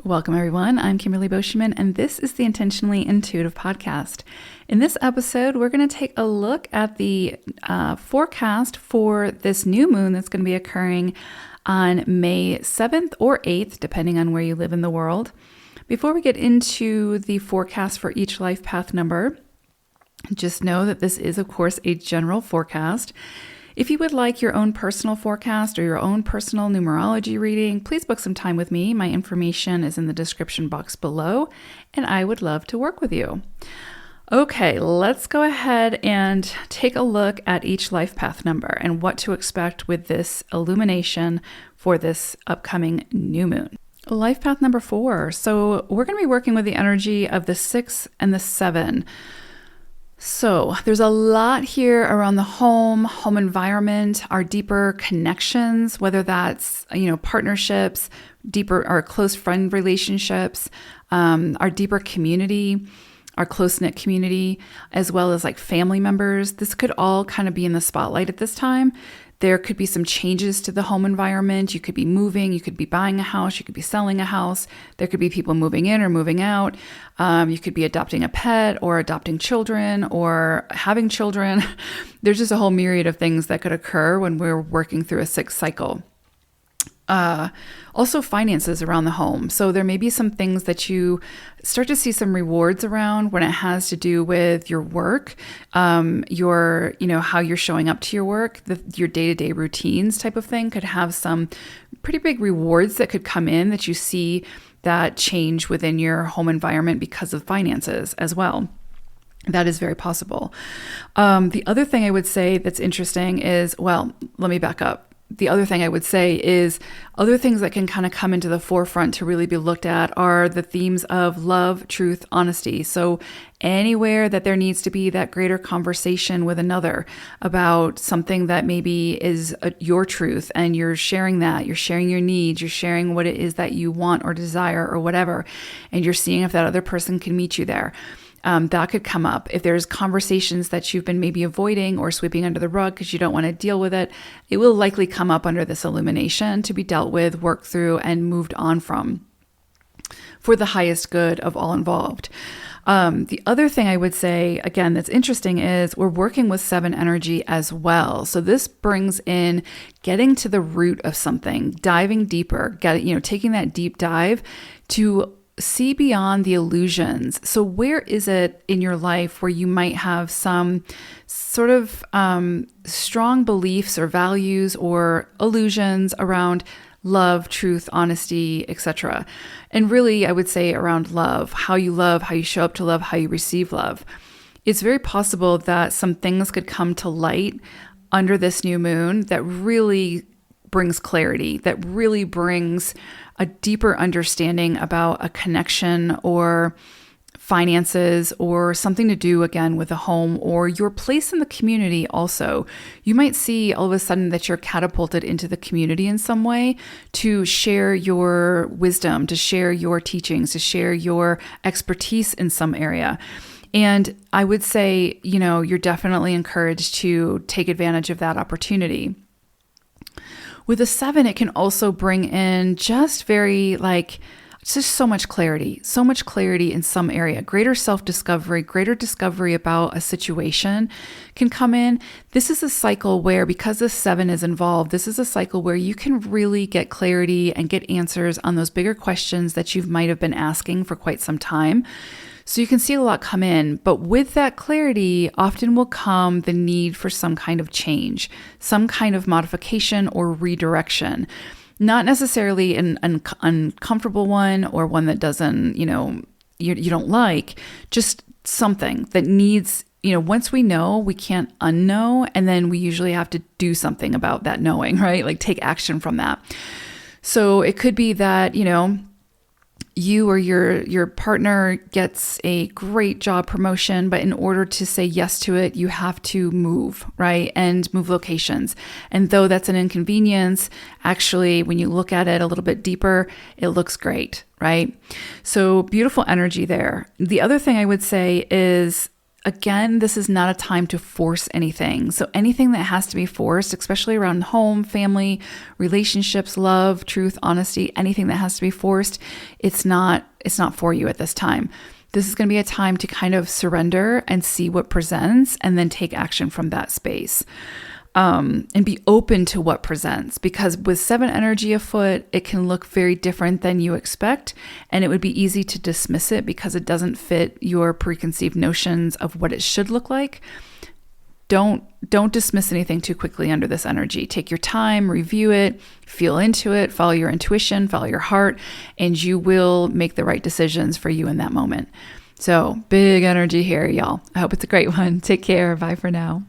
Welcome, everyone. I'm Kimberly Boschman, and this is the Intentionally Intuitive podcast. In this episode, we're going to take a look at the forecast for this new moon that's going to be occurring on May 7th or 8th, depending on where you live in the world. Before we get into the forecast for each life path number, just know that this is, of course, a general forecast. If you would like your own personal forecast or your own personal numerology reading, please book some time with me. My information is in the description box below, and I would love to work with you. Okay, let's go ahead and take a look at each life path number and what to expect with this illumination for this upcoming new moon. Life path number 4. So we're going to be working with the energy of the 6 and the 7. So there's a lot here around the home environment, our deeper connections, whether that's, partnerships, deeper or close friend relationships, our deeper community, our close-knit community, as well as like family members. This could all kind of be in the spotlight at this time. There could be some changes to the home environment. You could be moving, you could be buying a house, you could be selling a house. There could be people moving in or moving out. You could be adopting a pet or adopting children or having children. There's just a whole myriad of things that could occur when we're working through a 6 cycle. Also finances around the home. So there may be some things that you start to see some rewards around when it has to do with your work, how you're showing up to your work, your day-to-day routines type of thing could have some pretty big rewards that could come in that you see that change within your home environment because of finances as well. That is very possible. The other thing I would say that's interesting is, let me back up. The other thing I would say is other things that can kind of come into the forefront to really be looked at are the themes of love, truth, honesty. So anywhere that there needs to be that greater conversation with another about something that maybe is your truth and you're sharing that, you're sharing your needs, you're sharing what it is that you want or desire or whatever, and you're seeing if that other person can meet you there. That could come up. If there's conversations that you've been maybe avoiding or sweeping under the rug because you don't want to deal with it, it will likely come up under this illumination to be dealt with, worked through, and moved on from for the highest good of all involved. The other thing I would say, again, that's interesting is we're working with 7 energy as well. So this brings in getting to the root of something, diving deeper, taking that deep dive to see beyond the illusions. So where is it in your life where you might have some sort of strong beliefs or values or illusions around love, truth, honesty, etc. And really, I would say around love, how you show up to love, how you receive love. It's very possible that some things could come to light under this new moon that really brings clarity, that really brings a deeper understanding about a connection or finances or something to do again with a home or your place in the community also. You might see all of a sudden that you're catapulted into the community in some way to share your wisdom, to share your teachings, to share your expertise in some area. And I would say, you're definitely encouraged to take advantage of that opportunity. With a 7, it can also bring in just so much clarity in some area, greater self-discovery, greater discovery about a situation can come in. This is a cycle where, because the 7 is involved, this is a cycle where you can really get clarity and get answers on those bigger questions that you might have been asking for quite some time. So you can see a lot come in, but with that clarity often will come the need for some kind of change, some kind of modification or redirection. Not necessarily an uncomfortable one or one that doesn't, you don't like, just something that needs, once we know, we can't unknow, and then we usually have to do something about that knowing, right? Like take action from that. So it could be that, you or your partner gets a great job promotion, but in order to say yes to it, you have to move, right? And move locations. And though that's an inconvenience, actually, when you look at it a little bit deeper, it looks great, right? So beautiful energy there. The other thing I would say is, again, this is not a time to force anything. So anything that has to be forced, especially around home, family, relationships, love, truth, honesty, anything that has to be forced, it's not for you at this time. This is going to be a time to kind of surrender and see what presents and then take action from that space. And be open to what presents, because with 7 energy afoot, it can look very different than you expect. And it would be easy to dismiss it because it doesn't fit your preconceived notions of what it should look like. Don't dismiss anything too quickly under this energy. Take your time, review it, feel into it, follow your intuition, follow your heart, and you will make the right decisions for you in that moment. So big energy here, y'all. I hope it's a great one. Take care. Bye for now.